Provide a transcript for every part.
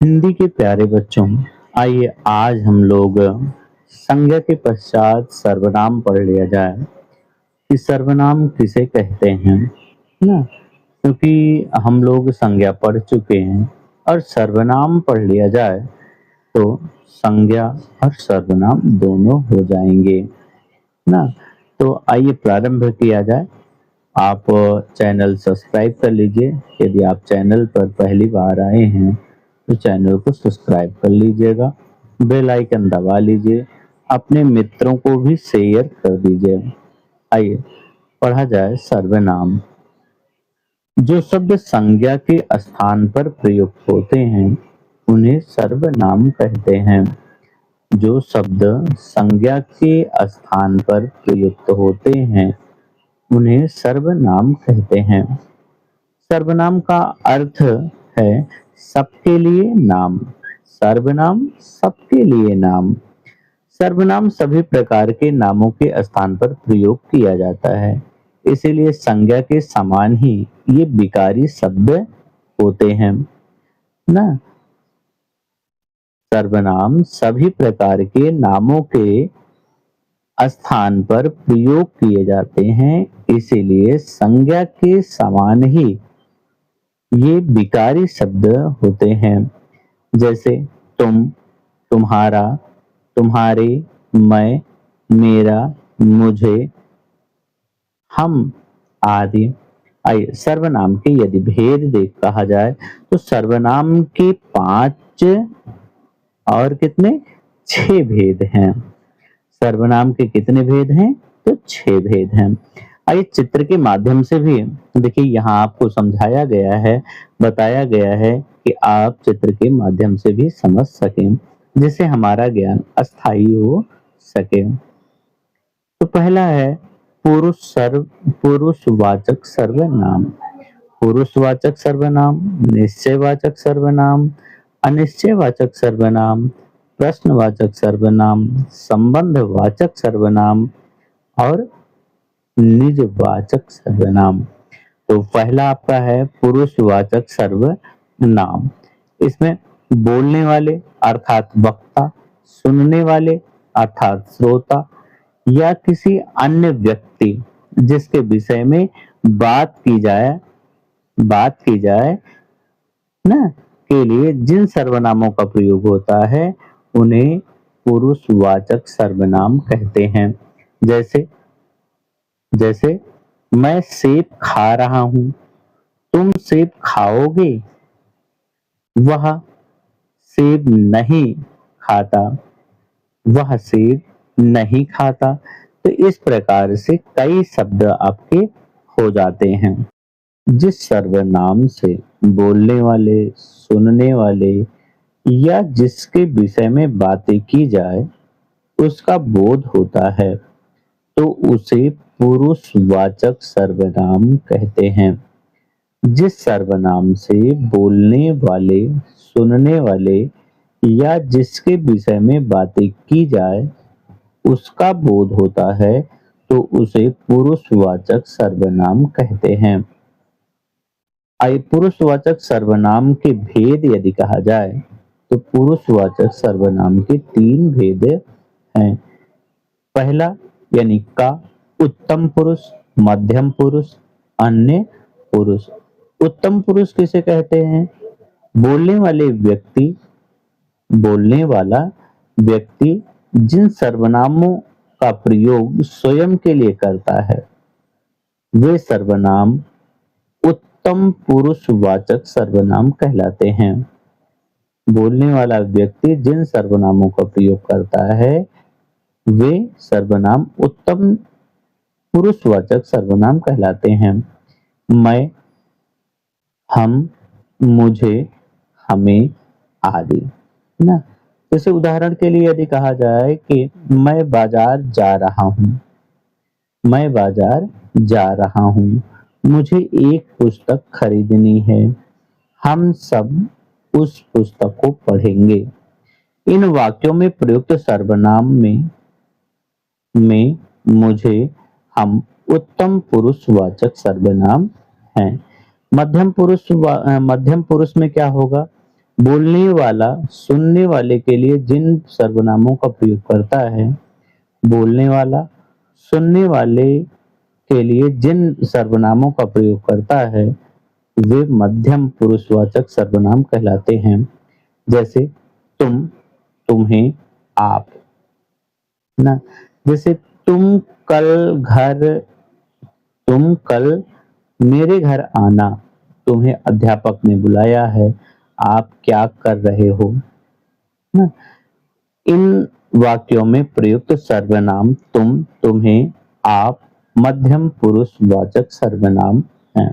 हिंदी के प्यारे बच्चों, आइए आज हम लोग संज्ञा के पश्चात सर्वनाम पढ़ लिया जाए कि सर्वनाम किसे कहते हैं, है ना? क्योंकि हम लोग संज्ञा पढ़ चुके हैं और सर्वनाम पढ़ लिया जाए तो संज्ञा और सर्वनाम दोनों हो जाएंगे, ना? तो आइए प्रारंभ किया जाए। आप चैनल सब्सक्राइब कर लीजिए। यदि आप चैनल पर पहली बार आए हैं तो चैनल को सब्सक्राइब कर लीजिएगा, बेल आइकन दबा लीजिए, अपने मित्रों को भी शेयर कर दीजिए। आइए पढ़ा जाए सर्वनाम। जो शब्द संज्ञा के स्थान पर प्रयुक्त होते हैं उन्हें सर्वनाम कहते हैं। जो शब्द संज्ञा के स्थान पर प्रयुक्त होते हैं उन्हें सर्वनाम कहते हैं। सर्वनाम का अर्थ है सबके लिए नाम। सर्वनाम सबके लिए नाम। सर्वनाम सभी प्रकार के नामों के स्थान पर प्रयोग किया जाता है, इसीलिए संज्ञा के समान ही ये विकारी शब्द होते हैं, ना? सर्वनाम सभी प्रकार के नामों के स्थान पर प्रयोग किए जाते हैं, इसीलिए संज्ञा के समान ही ये विकारी शब्द होते हैं। जैसे तुम, तुम्हारा, तुम्हारे, मैं, मेरा, मुझे, हम आदि। आइए सर्वनाम के यदि भेद देख कहा जाए तो सर्वनाम के 5 और कितने 6 भेद हैं। सर्वनाम के कितने भेद हैं? तो 6 भेद हैं। आइए चित्र के माध्यम से भी देखिए, यहाँ आपको समझाया गया है, बताया गया है कि आप चित्र के माध्यम से भी समझ सकें, जिससे हमारा ज्ञान अस्थायी हो सके। तो पहला है पुरुषवाचक सर्वनाम। पुरुषवाचक सर्वनाम, निश्चयवाचक सर्वनाम, अनिश्चयवाचक सर्वनाम, प्रश्नवाचक सर्वनाम, संबंधवाचक सर्वनाम और निजवाचक सर्वनाम। तो पहला आपका है पुरुषवाचक सर्वनाम। इसमें बोलने वाले अर्थात वक्ता, सुनने वाले अर्थात श्रोता या किसी अन्य व्यक्ति जिसके विषय में बात की जाए ना, के लिए जिन सर्वनामों का प्रयोग होता है उन्हें पुरुषवाचक सर्वनाम कहते हैं। जैसे जैसे मैं सेब खा रहा हूं, तुम सेब खाओगे, वह सेब नहीं खाता, वह सेब नहीं खाता। तो इस प्रकार से कई शब्द आपके हो जाते हैं। जिस सर्वनाम से बोलने वाले, सुनने वाले या जिसके विषय में बातें की जाए उसका बोध होता है तो उसे पुरुषवाचक सर्वनाम कहते हैं। जिस सर्वनाम से बोलने वाले, सुनने वाले या जिसके विषय में बातें की जाए उसका बोध होता है तो उसे पुरुषवाचक सर्वनाम कहते हैं। आइए पुरुषवाचक सर्वनाम के भेद यदि कहा जाए तो पुरुषवाचक सर्वनाम के 3 भेद हैं। पहला यानी का, उत्तम पुरुष, मध्यम पुरुष, अन्य पुरुष। उत्तम पुरुष किसे कहते हैं? बोलने वाला व्यक्ति जिन सर्वनामों का प्रयोग स्वयं के लिए करता है वे सर्वनाम उत्तम पुरुषवाचक सर्वनाम कहलाते हैं। बोलने वाला व्यक्ति जिन सर्वनामों का प्रयोग करता है वे सर्वनाम उत्तम पुरुषवाचक सर्वनाम कहलाते हैं। मैं, हम, मुझे, हमें आदि, ना? जैसे उदाहरण के लिए यदि कहा जाए कि मैं बाजार जा रहा हूँ, मैं बाजार जा रहा हूँ, मुझे एक पुस्तक खरीदनी है, हम सब उस पुस्तक को पढ़ेंगे। इन वाक्यों में प्रयुक्त सर्वनाम में मुझे, हम उत्तम पुरुषवाचक सर्वनाम हैं। मध्यम पुरुष में क्या होगा? बोलने वाला सुनने वाले के लिए जिन सर्वनामों का प्रयोग करता है, बोलने वाला सुनने वाले के लिए जिन सर्वनामों का प्रयोग करता है, वे मध्यम पुरुषवाचक सर्वनाम कहलाते हैं। जैसे तुम, तुम्हें, आप, ना। जैसे कल घर तुम कल मेरे घर आना, तुम्हें अध्यापक ने बुलाया है, आप क्या कर रहे हो, ना। इन वाक्यों में प्रयुक्त सर्वनाम तुम, तुम्हें, आप मध्यम पुरुष वाचक सर्वनाम हैं।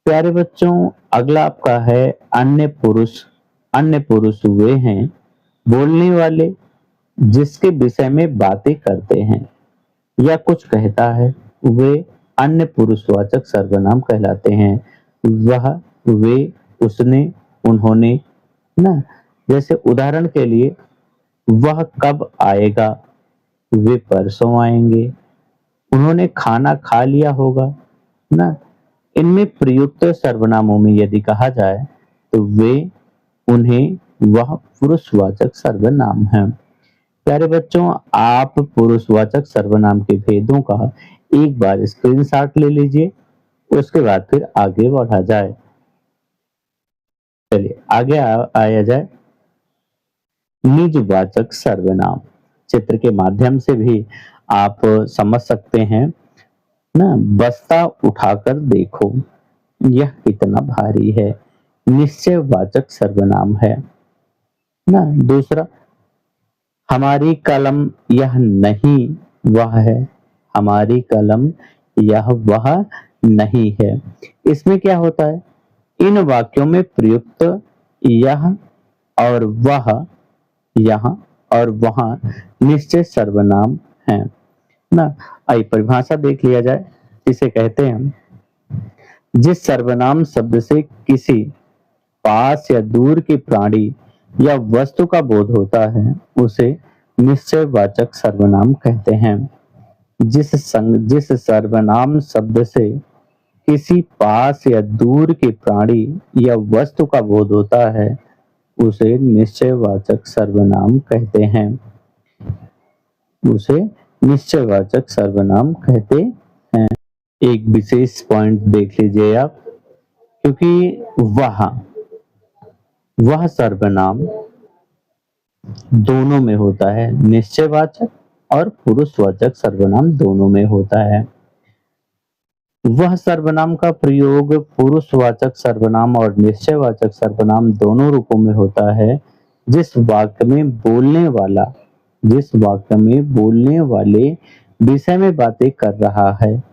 प्यारे बच्चों, अगला आपका है अन्य पुरुष। अन्य पुरुष वे हैं बोलने वाले जिसके विषय में बातें करते हैं या कुछ कहता है, वे अन्य पुरुषवाचक सर्वनाम कहलाते हैं। वह, वे, उसने, उन्होंने, ना। जैसे उदाहरण के लिए, वह कब आएगा, वे परसों आएंगे, उन्होंने खाना खा लिया होगा, ना। इनमें प्रयुक्त सर्वनामों में यदि कहा जाए तो वे, उन्हें, वह पुरुषवाचक सर्वनाम है। प्यारे बच्चों, आप पुरुषवाचक सर्वनाम के भेदों का एक बार स्क्रीनशॉट ले लीजिए, उसके बाद फिर आगे बढ़ा जाए। चलिए आगे आया जाए। निजवाचक सर्वनाम, चित्र के माध्यम से भी आप समझ सकते हैं, ना। बस्ता उठाकर देखो, यह कितना भारी है, निश्चयवाचक सर्वनाम है, ना। दूसरा, हमारी कलम यह नहीं वह है, हमारी कलम यह वह नहीं है। इसमें क्या होता है, इन वाक्यों में प्रयुक्त यह और वह, यहाँ और वहां निश्चय सर्वनाम हैं, ना। आइए परिभाषा देख लिया जाए। इसे कहते हैं, जिस सर्वनाम शब्द से किसी पास या दूर की प्राणी या वस्तु का बोध होता है, उसे निश्चयवाचक सर्वनाम कहते हैं। जिस सर्वनाम शब्द से किसी पास या दूर की प्राणी या वस्तु का बोध होता है, उसे निश्चयवाचक सर्वनाम कहते हैं। उसे निश्चयवाचक सर्वनाम कहते हैं। एक विशेष पॉइंट देख लीजिए आप, क्योंकि वह सर्वनाम दोनों में होता है, निश्चयवाचक और पुरुषवाचक सर्वनाम दोनों में होता है। वह सर्वनाम का प्रयोग पुरुषवाचक सर्वनाम और निश्चयवाचक सर्वनाम दोनों रूपों में होता है। जिस वाक्य में बोलने वाले विषय में बातें कर रहा है,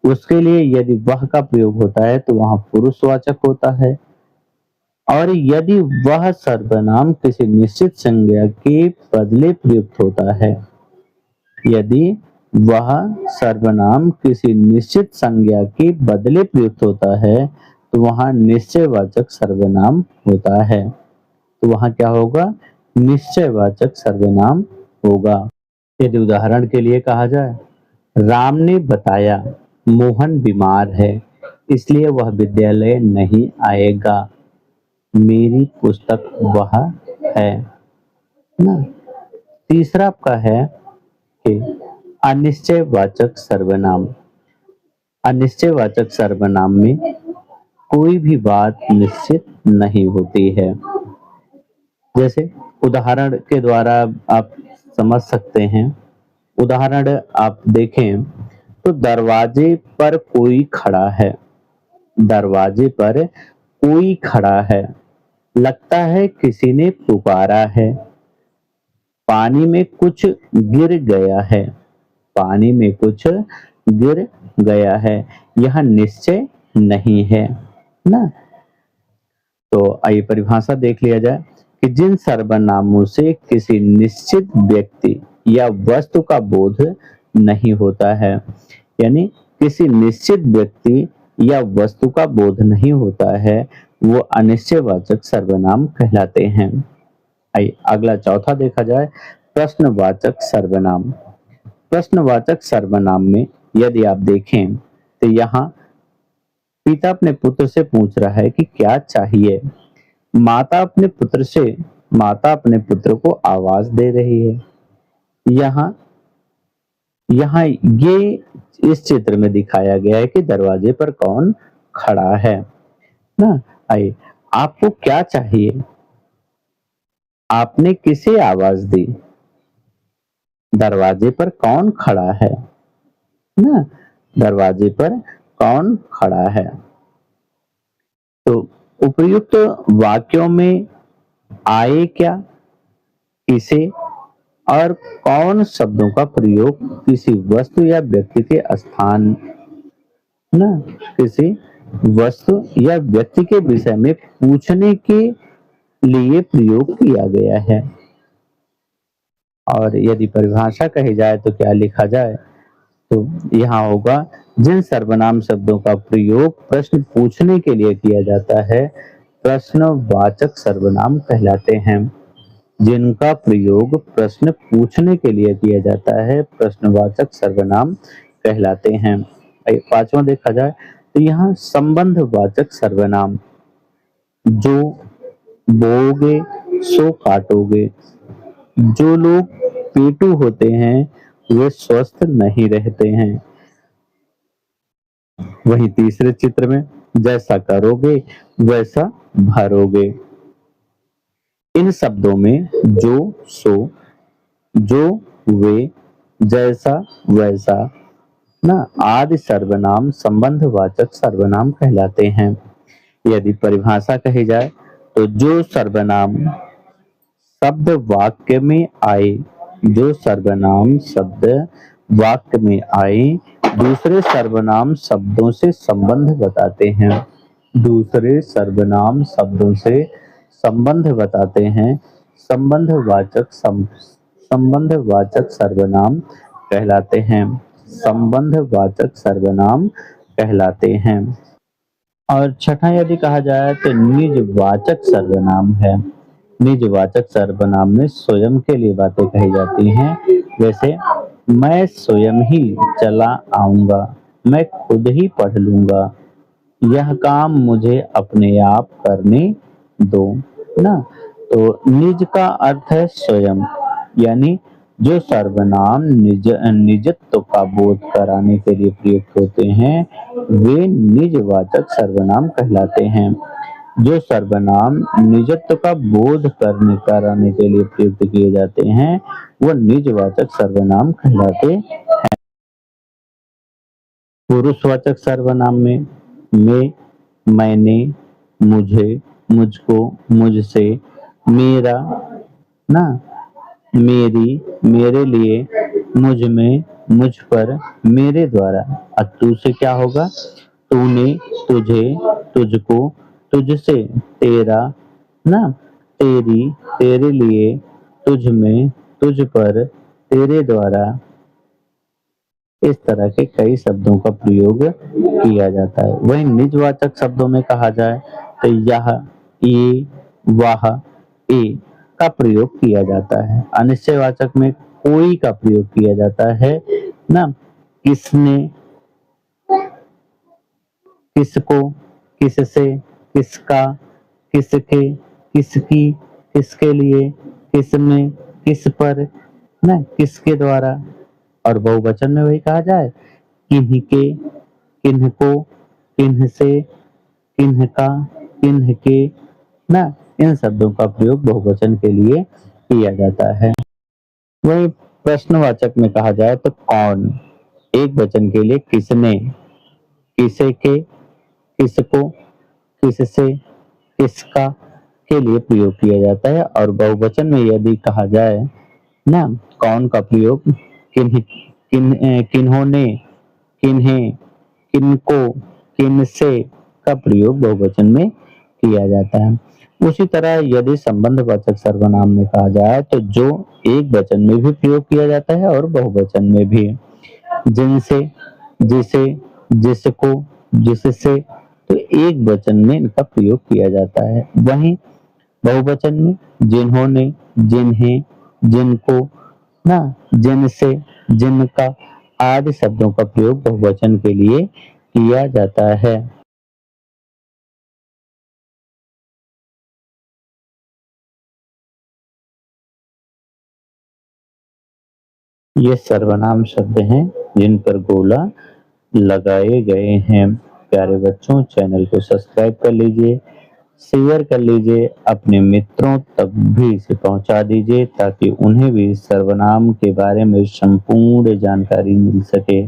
उसके लिए यदि वह का प्रयोग होता है तो वहां पुरुषवाचक होता है, और यदि वह सर्वनाम किसी निश्चित संज्ञा के बदले प्रयुक्त होता है, यदि वह सर्वनाम किसी निश्चित संज्ञा के बदले प्रयुक्त होता है तो वहां निश्चयवाचक सर्वनाम होता है। तो वहां क्या होगा, निश्चयवाचक सर्वनाम होगा। यदि उदाहरण के लिए कहा जाए, राम ने बताया मोहन बीमार है, इसलिए वह विद्यालय नहीं आएगा, मेरी पुस्तक वह है, ना। तीसरा आपका है कि अनिश्चयवाचक सर्वनाम। अनिश्चयवाचक सर्वनाम में कोई भी बात निश्चित नहीं होती है। जैसे उदाहरण के द्वारा आप समझ सकते हैं। उदाहरण आप देखें तो दरवाजे पर कोई खड़ा है, दरवाजे पर कोई खड़ा है, लगता है किसी ने पुकारा है, पानी में कुछ गिर गया है, पानी में कुछ गिर गया है, यह निश्चय नहीं है, ना। तो आइए परिभाषा देख लिया जाए कि जिन सर्वनामों से किसी निश्चित व्यक्ति या वस्तु का बोध नहीं होता है, यानी किसी निश्चित व्यक्ति या वस्तु का बोध नहीं होता है, वो अनिश्चयवाचक सर्वनाम कहलाते हैं। आइए अगला चौथा देखा जाए, प्रश्नवाचक सर्वनाम। प्रश्नवाचक सर्वनाम में यदि आप देखें तो यहाँ पिता अपने पुत्र से पूछ रहा है कि क्या चाहिए, माता अपने पुत्र से माता अपने पुत्र को आवाज दे रही है। यहाँ यहाँ ये इस चित्र में दिखाया गया है कि दरवाजे पर कौन खड़ा है ना। आइए, आपको क्या चाहिए? आपने किसे आवाज दी? दरवाजे पर कौन खड़ा है ना। दरवाजे पर कौन खड़ा है? तो उपर्युक्त वाक्यों में आए क्या, किसे और कौन शब्दों का प्रयोग किसी वस्तु या व्यक्ति के स्थान ना किसी वस्तु या व्यक्ति के विषय में पूछने के लिए प्रयोग किया गया है। और यदि परिभाषा कही जाए तो क्या लिखा जाए? तो यहाँ होगा, जिन सर्वनाम शब्दों का प्रयोग प्रश्न पूछने के लिए किया जाता है प्रश्नवाचक सर्वनाम कहलाते हैं। जिनका प्रयोग प्रश्न पूछने के लिए किया जाता है प्रश्नवाचक सर्वनाम कहलाते हैं। पांचवा देखा जाए तो यहाँ संबंधवाचक सर्वनाम, जो बोओगे सो काटोगे। जो लोग पेटू होते हैं वे स्वस्थ नहीं रहते हैं। वहीं तीसरे चित्र में जैसा करोगे वैसा भरोगे। इन शब्दों में जो, सो, जो, वे, जैसा, वैसा ना आदि सर्वनाम संबंधवाचक सर्वनाम कहलाते हैं। यदि परिभाषा कही जाए तो जो सर्वनाम शब्द वाक्य में आए, जो सर्वनाम शब्द वाक्य में आए दूसरे सर्वनाम शब्दों से संबंध बताते हैं। दूसरे सर्वनाम शब्दों से संबंध बताते हैं संबंधवाचक सर्वनाम कहलाते हैं। संबंधवाचक सर्वनाम कहलाते हैं। और छठा यदि कहा जाए तो निजवाचक सर्वनाम है। निजवाचक सर्वनाम में स्वयं के लिए बातें कही जाती हैं, जैसे मैं स्वयं ही चला आऊंगा, मैं खुद ही पढ़ लूंगा, यह काम मुझे अपने आप करने दो ना। तो निज का अर्थ है स्वयं, यानी जो सर्वनाम निजत्व का बोध कराने के लिए प्रयुक्त होते हैं वे निजवाचक सर्वनाम कहलाते हैं। जो सर्वनाम निजत्व का बोध करने कराने के लिए प्रयुक्त किए जाते हैं वो निजवाचक सर्वनाम कहलाते हैं। पुरुषवाचक सर्वनाम में मैं, मैंने, मुझे, मुझको, मुझसे, मेरा ना, मेरी, मेरे लिए, मुझ में, मुझ पर, मेरे द्वारा। अब तू से क्या होगा? तूने, तुझे, तुझको, तुझसे, तेरा ना, तेरी, तेरे लिए, तुझ में, तुझ पर, तेरे द्वारा। इस तरह के कई शब्दों का प्रयोग किया जाता है। वहीं निजवाचक शब्दों में कहा जाए तो यह, ये, वह, ए का प्रयोग किया जाता है। अनिश्चयवाचक में कोई का प्रयोग किया जाता है ना। किसने, किसको, किससे, किसका, किसके, किसकी, किसके लिए, किसमें, किस पर ना, किसके द्वारा। और बहुवचन में वही कहा जाए किन्हीं के, किन्हको, किन्हसे, किन्हका, किन्हके ना। इन शब्दों का प्रयोग बहुवचन के लिए किया जाता है। वही प्रश्नवाचक में कहा जाए तो कौन, एक वचन के लिए किसने, किसे के, किसको, किससे, किसका के लिए प्रयोग किया जाता है। और बहुवचन में यदि कहा जाए ना कौन का प्रयोग किन्होंने, किन्हें, किनको, किनसे का प्रयोग बहुवचन में किया जाता है। उसी तरह यदि संबंधवाचक सर्वनाम में कहा जाए तो जो एक वचन में भी प्रयोग किया जाता है और बहुवचन में भी। जिनसे, जिसे, जिसको, जिससे तो एक वचन में इनका प्रयोग किया जाता है। वहीं बहुवचन में जिन्होंने, जिन्हें, जिनको ना, जिनसे, जिनका आदि शब्दों का प्रयोग बहुवचन के लिए किया जाता है। ये सर्वनाम शब्द हैं जिन पर गोला लगाए गए हैं। प्यारे बच्चों, चैनल को सब्सक्राइब कर लीजिए, शेयर कर लीजिए, अपने मित्रों तक भी इसे पहुंचा दीजिए ताकि उन्हें भी सर्वनाम के बारे में संपूर्ण जानकारी मिल सके।